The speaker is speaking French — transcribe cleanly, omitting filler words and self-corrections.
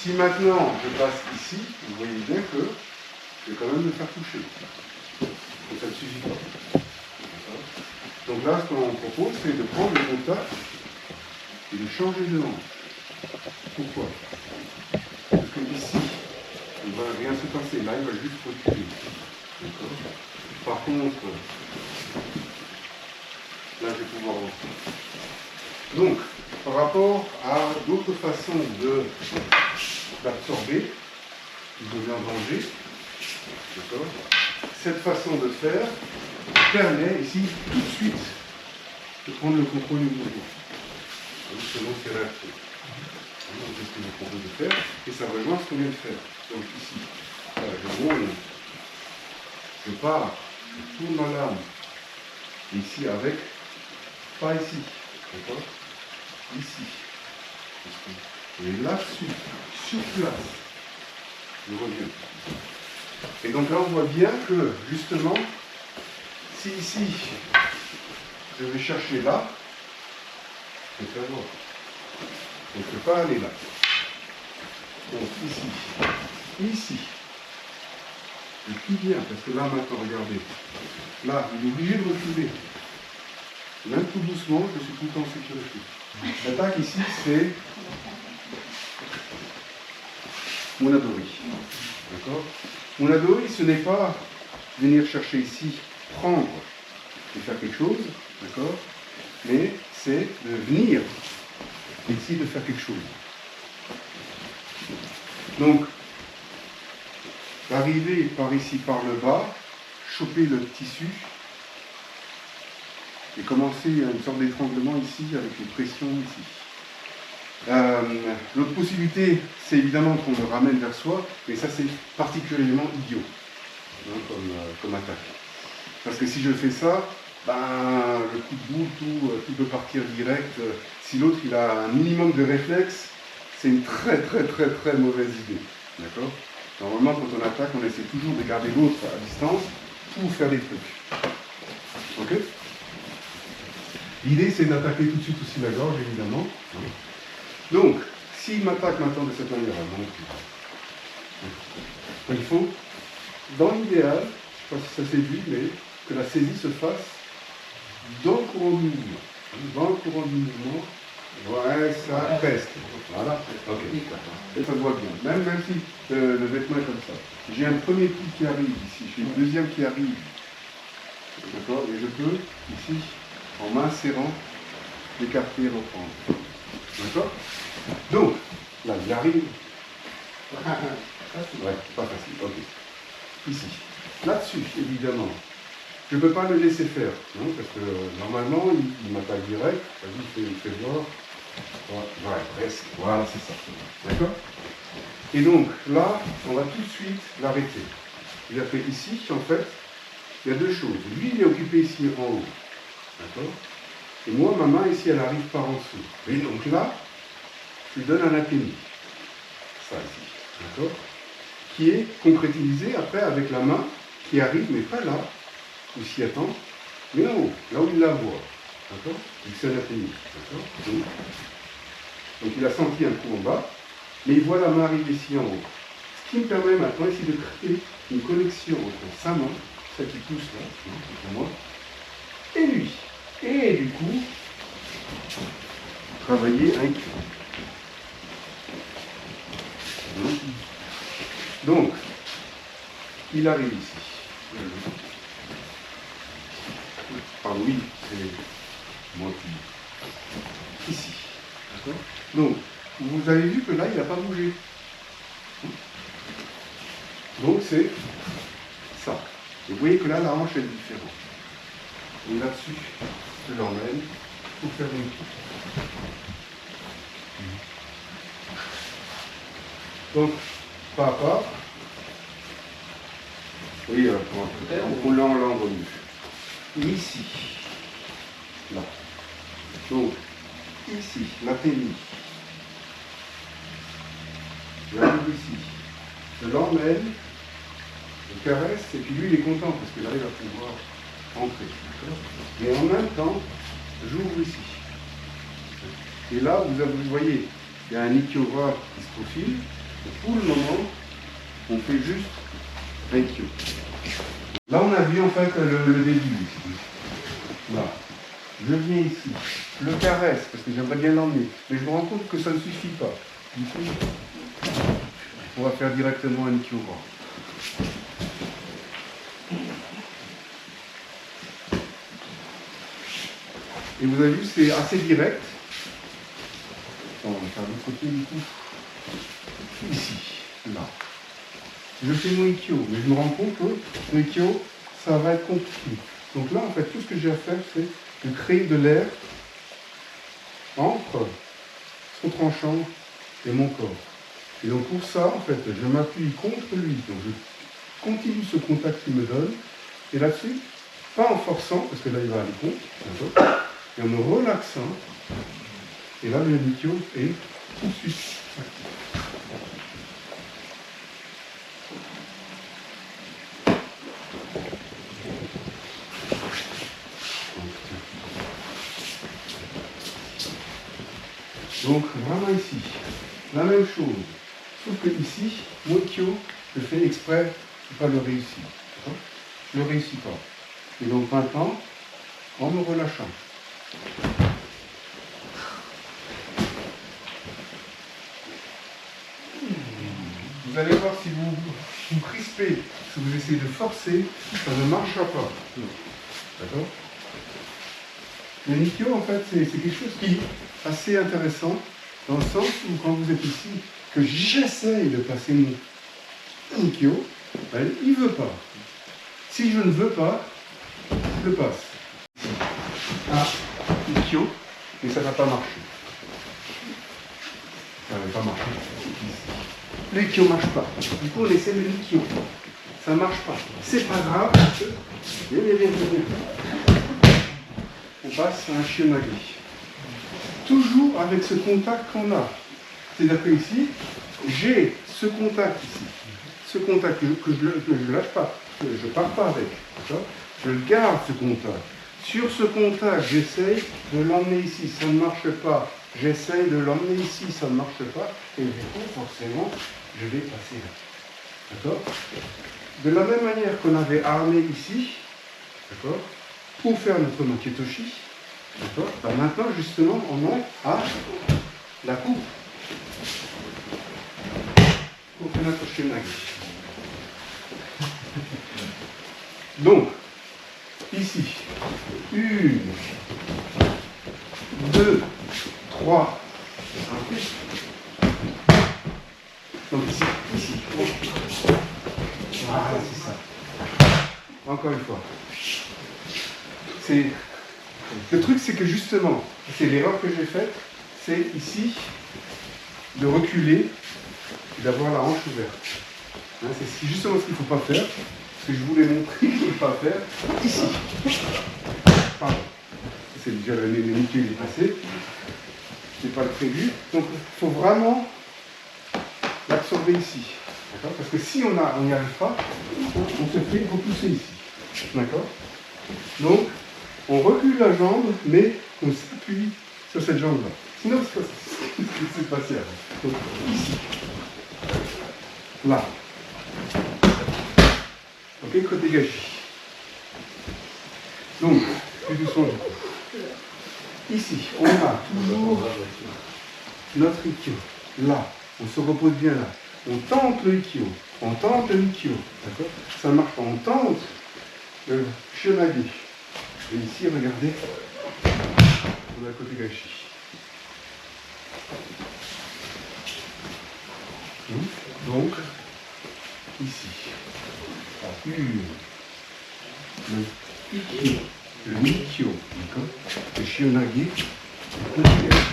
Si maintenant je passe ici, vous voyez bien que je vais quand même me faire toucher. Et ça ne suffit pas. Donc là, ce qu'on propose, c'est de prendre le contact et de changer de hanche. Pourquoi? Parce que ici, il ne va rien se passer. Là, il va juste reculer. Par contre, là, je vais pouvoir rentrer. Donc, par rapport à d'autres façons d'absorber, de en danger, cette façon de faire permet ici tout de suite de prendre le contrôle du mouvement. Selon ces réactions. C'est ce que je propose de faire, et ça rejoint ce qu'on vient de faire. Donc ici, je roule, je pars, je tourne ma lame, ici avec, pas ici, d'accord? Ici. Et là-dessus, sur place, je reviens. Et donc là, on voit bien que, justement, si ici, je vais chercher là, je vais faire voir. Je ne peux pas aller là. Donc ici, et tout bien, parce que là maintenant, regardez, là, il est obligé de reculer. Même tout doucement, je suis tout le temps en sécurité. L'attaque ici, c'est Munadori. D'accord? Munadori, ce n'est pas venir chercher ici, prendre et faire quelque chose, d'accord? Mais c'est de venir essayer de faire quelque chose. Donc, arriver par ici, par le bas, choper le tissu et commencer une sorte d'étranglement ici avec une pression ici. L'autre possibilité, c'est évidemment qu'on le ramène vers soi, mais ça c'est particulièrement idiot comme attaque. Parce que si je fais ça, ben, le coup de boule, tout peut partir direct. Si l'autre il a un minimum de réflexe, c'est une très mauvaise idée. D'accord? Normalement, quand on attaque, on essaie toujours de garder l'autre à distance pour faire des trucs. Ok? L'idée, c'est d'attaquer tout de suite aussi la gorge, évidemment. Donc, s'il m'attaque maintenant de cette manière-là, il faut, dans l'idéal, je ne sais pas si ça séduit, mais que la saisie se fasse dans le courant du mouvement. Dans le courant du mouvement, ouais, ça reste. Voilà. Ok. Et ça se voit bien. Même si le vêtement est comme ça. J'ai un premier coup qui arrive ici, j'ai une deuxième qui arrive. D'accord? Et je peux, ici, en m'insérant, l'écarter et reprendre. D'accord? Donc, là, il arrive. Ouais, pas facile. Ok. Ici. Là-dessus, évidemment. Je ne peux pas le laisser faire, non, parce que normalement, il m'attaque direct, il fait voir. Voilà, presque. Voilà, c'est ça. D'accord? Et donc, là, on va tout de suite l'arrêter. Il a fait ici, en fait, il y a deux choses. Lui, il est occupé ici en haut. D'accord? Et moi, ma main, ici, elle arrive par en dessous. Et donc là, je lui donne un athénie. Ça, ici. D'accord? Qui est concrétisé après avec la main qui arrive, mais pas là, où s'y attend, mais en haut, là où il la voit. D'accord? C'est un athénie. D'accord? Donc il a senti un coup en bas, mais il voit la main arriver ici en haut. Ce qui me permet maintenant ici de créer une connexion entre sa main, celle qui pousse là, pour moi, et lui. Et du coup, travailler un cul. Donc, il arrive ici. Pardon, oui, c'est moi qui... Ici. D'accord? Donc, vous avez vu que là, il n'a pas bougé. Donc, c'est ça. Et vous voyez que là, la hanche est différente. Et là-dessus, je l'emmène pour faire une coupe. Donc, pas à pas. Oui, on l'enlève mieux. Ici. Là. Donc, ici, l'athénie. J'arrive ici. Je l'emmène, je caresse, et puis lui, il est content parce qu'il arrive à pouvoir entrer. Mais en même temps, j'ouvre ici. Et là, vous voyez, il y a un ikiora qui se profile. Pour le moment, on fait juste un Ikkyo. Là, on a vu en fait le début ici. Là. Je viens ici, je le caresse parce que j'aimerais bien l'emmener, mais je me rends compte que ça ne suffit pas. Du coup, on va faire directement un Ikkyo. Et vous avez vu, c'est assez direct. On va faire de l'autre côté du coup. Ici, là. Je fais mon Ikkyo, mais je me rends compte que le Ikkyo, ça va être compliqué. Donc là, en fait, tout ce que j'ai à faire, c'est de créer de l'air entre son tranchant et mon corps. Et donc pour ça, en fait, je m'appuie contre lui. Donc je continue ce contact qu'il me donne. Et là-dessus, pas en forçant, parce que là il va aller contre, et en me relaxant. Et là, le Ikkyo est tout de suite actif. Donc vraiment ici, la même chose, sauf que ici, mon Ikkyo, je fais exprès de ne pas le réussir. Je ne le réussis pas. Et donc maintenant, en me relâchant. Vous allez voir si vous crispez, si vous essayez de forcer, ça ne marchera pas. D'accord? Le Ikkyo, en fait, c'est quelque chose qui est assez intéressant, dans le sens où quand vous êtes ici, que j'essaye de passer mon Ikkyo, ben, il ne veut pas. Si je ne veux pas, je le passe. Ah, Ikkyo, mais ça ne va pas marcher. Ça ne va pas marcher. Le Ikkyo ne marche pas. Du coup, on essaie le Ikkyo. Ça ne marche pas. C'est pas grave. Viens. On passe à un Shiho-nage. Toujours avec ce contact qu'on a. C'est-à-dire que ici, j'ai ce contact ici. Ce contact que je ne lâche pas. Je ne pars pas avec. Je garde ce contact. Sur ce contact, j'essaye de l'emmener ici. Ça ne marche pas. J'essaye de l'emmener ici. Ça ne marche pas. Et du coup, forcément, je vais passer là. D'accord? De la même manière qu'on avait armé ici, d'accord, pour faire notre Maketoshi, d'accord, ben maintenant justement on a à la coupe pour faire notre Shiho-nage. Donc, ici, 1, 2, 3, donc ici. Ah, c'est ça. Encore une fois. Le truc, c'est que justement, c'est l'erreur que j'ai faite, c'est ici de reculer et d'avoir la hanche ouverte. Hein, c'est justement ce qu'il ne faut pas faire, ce que je voulais montrer qu'il ne faut pas faire ici. Pardon. C'est déjà le Ikkyo est passé. C'est pas le prévu. Donc, il faut vraiment l'absorber ici. Parce que si on n'y arrive pas, on se fait repousser ici. D'accord? Donc, on recule la jambe, mais on s'appuie sur cette jambe-là. Sinon, c'est pas ce qui s'est passé avant. Donc, ici. Là. Ok, côté gâchis. Donc, plus doucement. Ici, on a toujours notre Ikkyo. Là, on se repose bien là. On tente le Ikkyo. On tente le Ikkyo. D'accord? Ça ne marche pas. On tente le Shiho-nage. Et ici, regardez, on a le côté gâchis. Donc, ici, le Ikkyo, d'accord, le Shiho-nage, le côté gâchis.